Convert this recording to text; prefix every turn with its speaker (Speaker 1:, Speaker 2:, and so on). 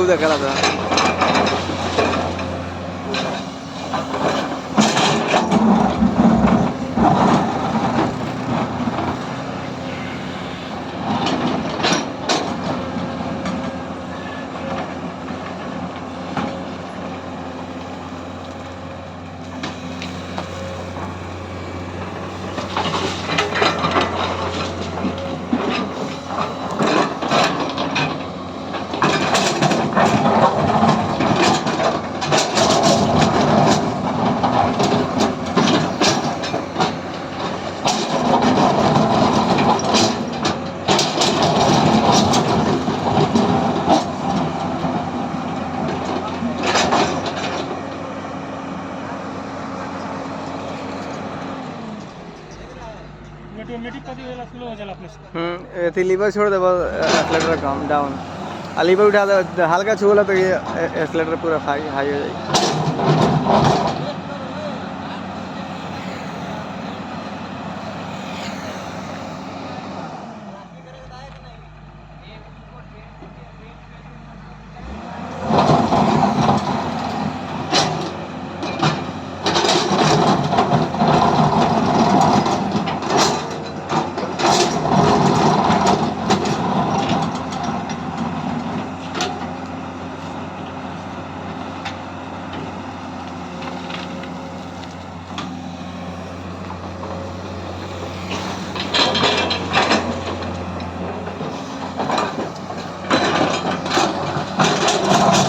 Speaker 1: आगू देखा था
Speaker 2: ऑटोमेटिक कभी वेला स्लो हो जाला अपने से।
Speaker 1: ये लीवर छोड़ दे बस एक्सीलरेटर कम डाउन लीवर उठा दे हल्का छू ला तो ये एक्सीलरेटर पूरा हाई हाई हो जाएगी।